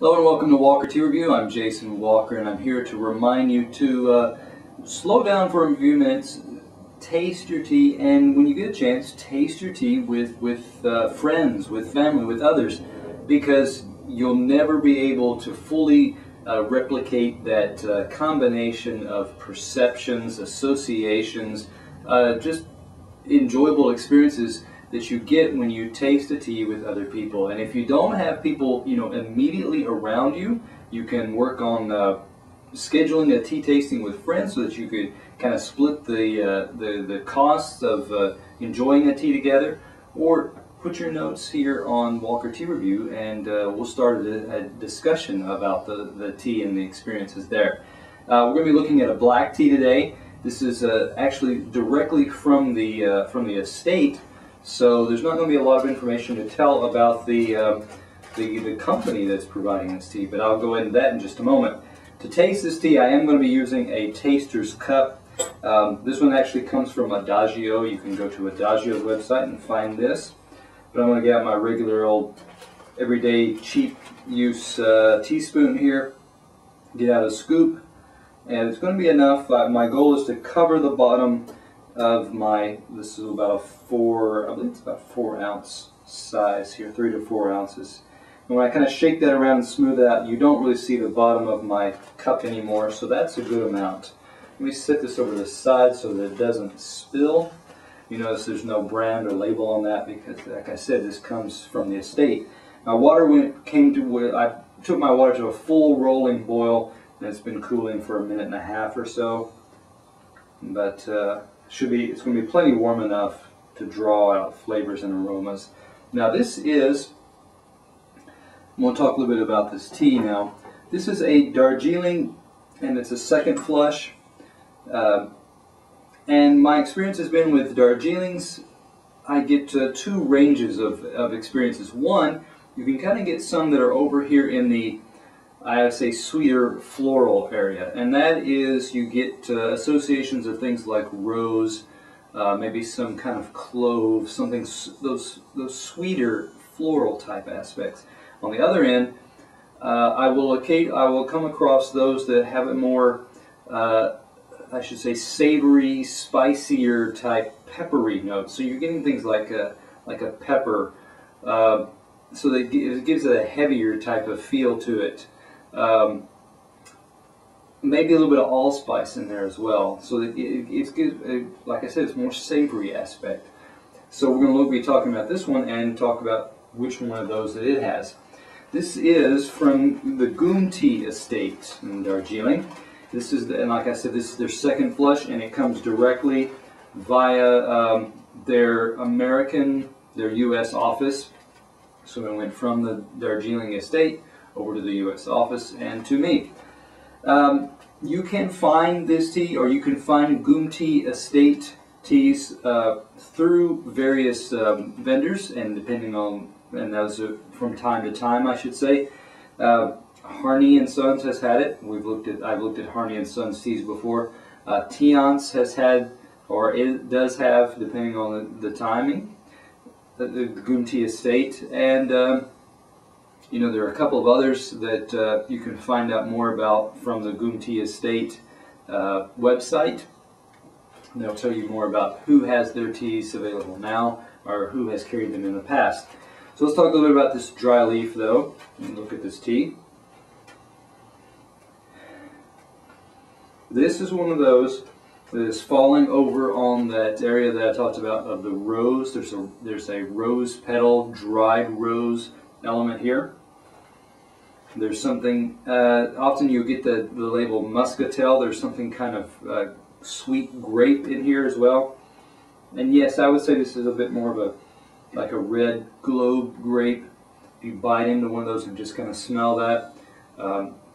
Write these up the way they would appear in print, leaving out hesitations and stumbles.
Hello and welcome to Walker Tea Review. I'm Jason Walker and I'm here to remind you to slow down for a few minutes, taste your tea, and when you get a chance, taste your tea with friends, with family, with others, because you'll never be able to fully replicate that combination of perceptions, associations, just enjoyable experiences that you get when you taste a tea with other people. And if you don't have people, immediately around you, you can work on scheduling a tea tasting with friends so that you could kind of split the costs of enjoying a tea together, or put your notes here on Walker Tea Review and we'll start a discussion about the tea and the experiences there. We're going to be looking at a black tea today. This is actually directly from the estate. So there's not going to be a lot of information to tell about the company that's providing this tea, but I'll go into that in just a moment. To taste this tea, I am going to be using a taster's cup. This one actually comes from Adagio. You can go to Adagio's website and find this. But I'm going to get out my regular old everyday cheap use teaspoon here, get out a scoop, and it's going to be enough. My goal is to cover the bottom of this is about I believe it's about 4 ounce size here, 3 to 4 ounces. And when I kind of shake that around and smooth it out, you don't really see the bottom of my cup anymore, so that's a good amount. Let me set this over to the side so that it doesn't spill. You notice there's no brand or label on that because, like I said, this comes from the estate. Now, I took my water to a full rolling boil, and it's been cooling for a minute and a half or so. But it's going to be plenty warm enough to draw out flavors and aromas. Now I'm going to talk a little bit about this tea now. This is a Darjeeling, and it's a second flush. And my experience has been with Darjeelings, I get 2 ranges of experiences. One, you can kind of get some that are over here in the, I would say, sweeter floral area, and that is you get associations of things like rose, maybe some kind of clove, something those sweeter floral type aspects. On the other end, I will come across those that have a more, I should say, savory, spicier type peppery notes. So you're getting things like a pepper, so that it gives it a heavier type of feel to it. Maybe a little bit of allspice in there as well, so that it's good. Like I said, it's more savory aspect. So we're going to be talking about this one and talk about which one of those that it has. This is from the Goomtee estate in Darjeeling. This is, and like I said, this is their second flush, and it comes directly via their U.S. office. So it went from the Darjeeling estate over to the U.S. office and to me. You can find this tea, or you can find Goomtee estate teas through various vendors, and depending on, and those are from time to time, I should say. Harney and Sons has had it. I've looked at Harney and Sons teas before. Tiance has had, or it does have, depending on the timing, the Goomtee estate, and there are a couple of others that you can find out more about from the Goomtee estate website. And they'll tell you more about who has their teas available now, or who has carried them in the past. So let's talk a little bit about this dry leaf, though, and look at this tea. This is one of those that is falling over on that area that I talked about of the rose. There's a rose petal, dried rose element here. There's something, often you get the label muscatel. There's something kind of sweet grape in here as well. And yes, I would say this is a bit more of like a red globe grape. If you bite into one of those and just kind of smell that,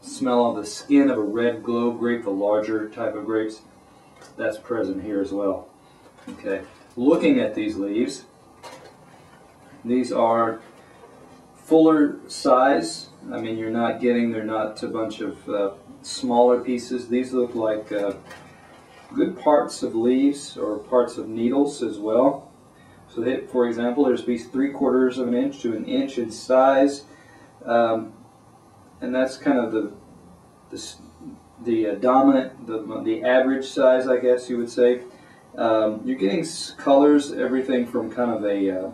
smell on the skin of a red globe grape, the larger type of grapes, that's present here as well. Okay, looking at these leaves, these are fuller size. I mean, they're not a bunch of smaller pieces. These look like good parts of leaves or parts of needles as well. So that, for example, there's these 3/4 of an inch to an inch in size. and that's kind of the dominant, the average size, I guess you would say. You're getting colors, everything from kind of a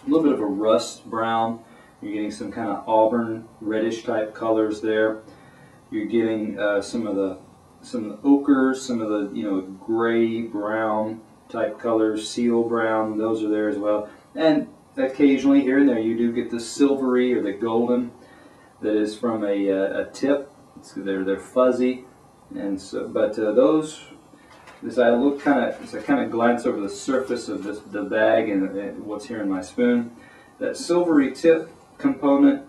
little bit of a rust brown. You're getting some kind of auburn reddish type colors there. You're getting some of the ochres, some of the gray brown type colors, seal brown. Those are there as well. And occasionally here and there you do get the silvery or the golden that is from a tip. They're fuzzy, and so those. As I kind of glance over the surface of the bag and what's here in my spoon, that silvery tip component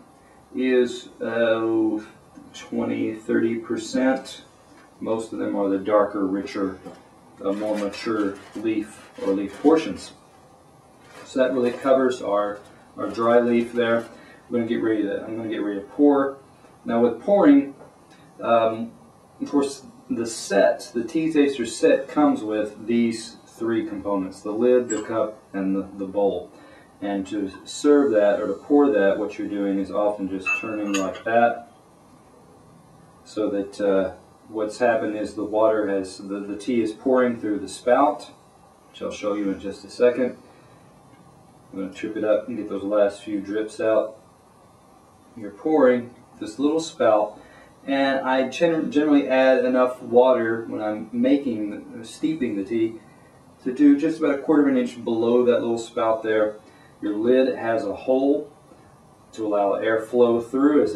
is 20–30%. Most of them are the darker, richer, more mature leaf or leaf portions. So that really covers our dry leaf there. I'm going to get ready to pour. Now with pouring, of course, the tea taster set comes with these three components: the lid, the cup, and the bowl. And to serve that or to pour that, what you're doing is often just turning like that, so that what's happened is the water the tea is pouring through the spout, which I'll show you in just a second. I'm going to trip it up and get those last few drips out. You're pouring this little spout. And I generally add enough water when I'm steeping the tea to do just about 1/4 of an inch below that little spout there. Your lid has a hole to allow air flow through as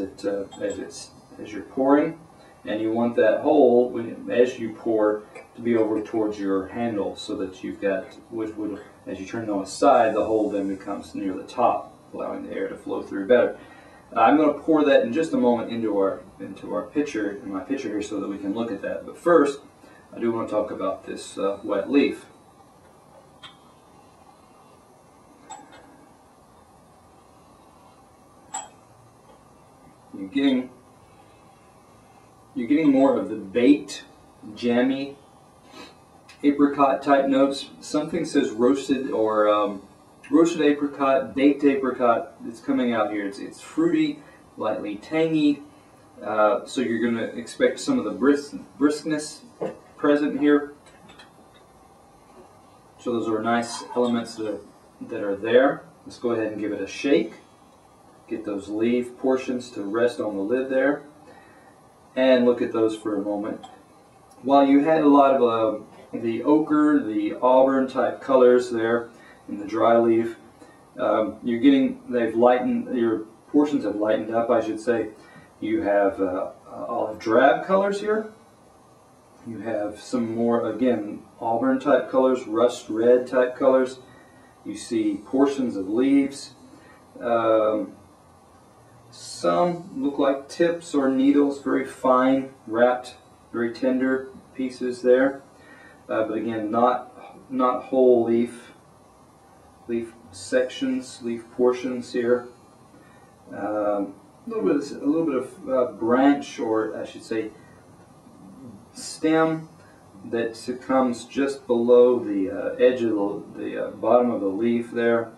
you're pouring, and you want that hole as you pour to be over towards your handle, so that you've got as you turn it on the side, the hole then becomes near the top, allowing the air to flow through better. I'm going to pour that in just a moment into our pitcher, in my pitcher here, so that we can look at that. But first, I do want to talk about this wet leaf. You're getting more of the baked, jammy, apricot type notes. Something says roasted or roasted apricot, baked apricot. It's coming out here. It's fruity, lightly tangy. So you're going to expect some of the briskness present here. So those are nice elements that are there. Let's go ahead and give it a shake. Get those leaf portions to rest on the lid there, and look at those for a moment. While you had a lot of the ochre, the auburn type colors there in the dry leaf, your portions have lightened up, I should say. You have olive drab colors here. You have some more, again, auburn type colors, rust red type colors. You see portions of leaves. Some look like tips or needles, very fine, wrapped, very tender pieces there. But again, not whole leaf sections, leaf portions here. A little bit of branch, or I should say stem, that comes just below the edge of the bottom of the leaf there,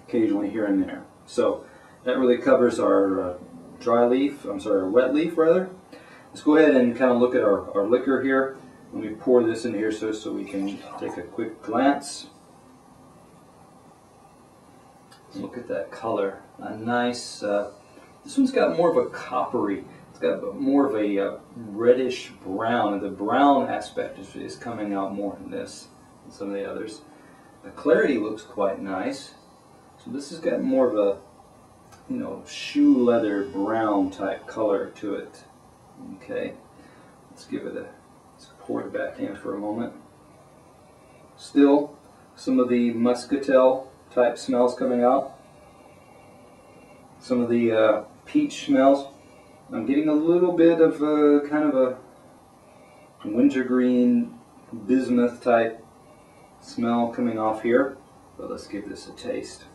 occasionally here and there. So that really covers our our wet leaf rather. Let's go ahead and kind of look at our liquor here. Let me pour this in here so we can take a quick glance. Look at that color. A nice, this one's got more of a coppery, it's got more of a reddish brown, and the brown aspect is coming out more in this than some of the others. The clarity looks quite nice. So this has got more of a, shoe leather brown type color to it. Okay, let's pour it back in for a moment. Still some of the muscatel type smells coming out. Some of the peach smells. I'm getting a little bit of kind of a wintergreen bismuth type smell coming off here. But let's give this a taste.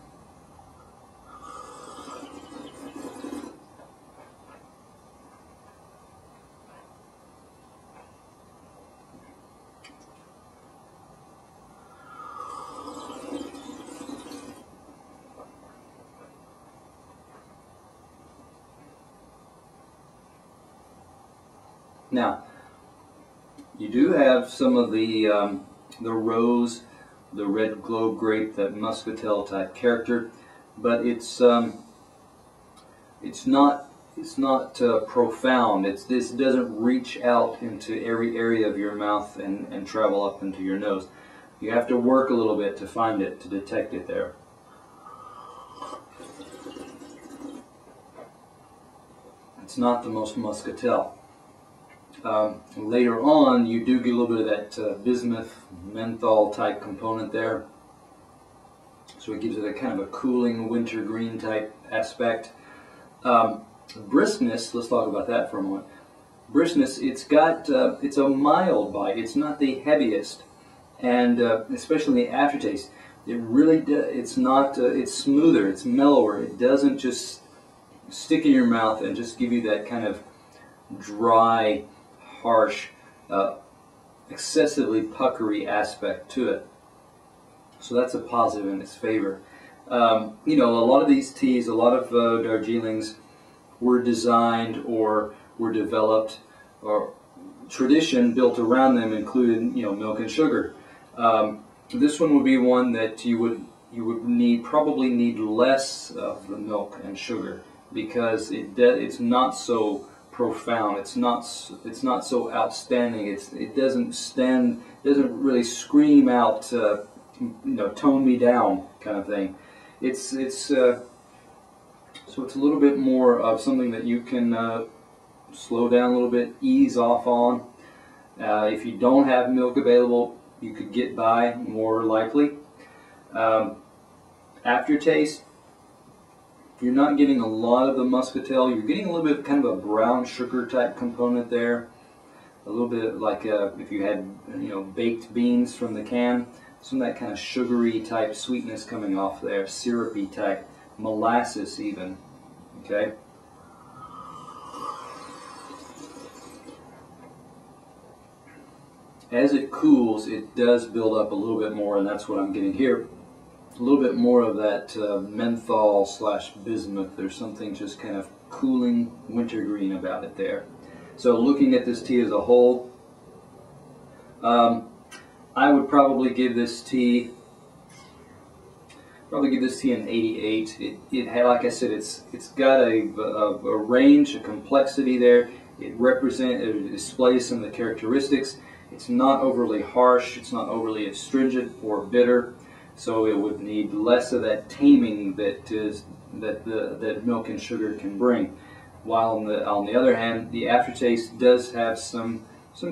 Now, you do have some of the rose, the red globe grape, that muscatel type character, but it's not profound. This doesn't reach out into every area of your mouth and travel up into your nose. You have to work a little bit to find it, to detect it there. It's not the most muscatel. Later on, you do get a little bit of that bismuth, menthol type component there. So it gives it a kind of a cooling wintergreen type aspect. Briskness, let's talk about that for a moment. Briskness, it's a mild bite. It's not the heaviest, and especially in the aftertaste, it really it's smoother, it's mellower. It doesn't just stick in your mouth and just give you that kind of dry, harsh, excessively puckery aspect to it. So that's a positive in its favor. You know, a lot of these teas, a lot of Darjeelings were designed or were developed, or tradition built around them included, you know, milk and sugar. This one would be one that you would probably need less of the milk and sugar, because it's not so profound. It's not so outstanding. It doesn't really scream out, you know, tone me down kind of thing. So it's a little bit more of something that you can slow down a little bit, ease off on. If you don't have milk available, you could get by more likely. Aftertaste, you're not getting a lot of the muscatel. You're getting a little bit kind of a brown sugar type component there. A little bit like if you had, you know, baked beans from the can. Some of that kind of sugary type sweetness coming off there, syrupy type, molasses even. Okay. As it cools, it does build up a little bit more, and that's what I'm getting here. A little bit more of that menthol / bismuth. There's something just kind of cooling wintergreen about it there. So looking at this tea as a whole, I would probably give this tea an 88. It had, like I said, it's got a range, a complexity there. It displays some of the characteristics. It's not overly harsh. It's not overly astringent or bitter. So it would need less of that taming that milk and sugar can bring. While on the other hand, the aftertaste does have some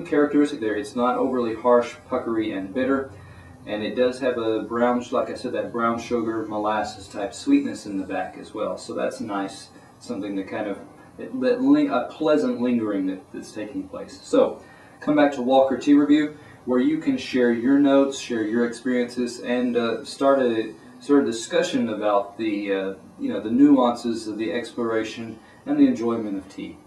characteristic there. It's not overly harsh, puckery, and bitter, and it does have a brown, like I said, that brown sugar molasses type sweetness in the back as well. So that's nice, something to kind of a pleasant lingering that's taking place. So come back to Walker Tea Review, where you can share your notes, share your experiences, and start a discussion about the the nuances of the exploration and the enjoyment of tea.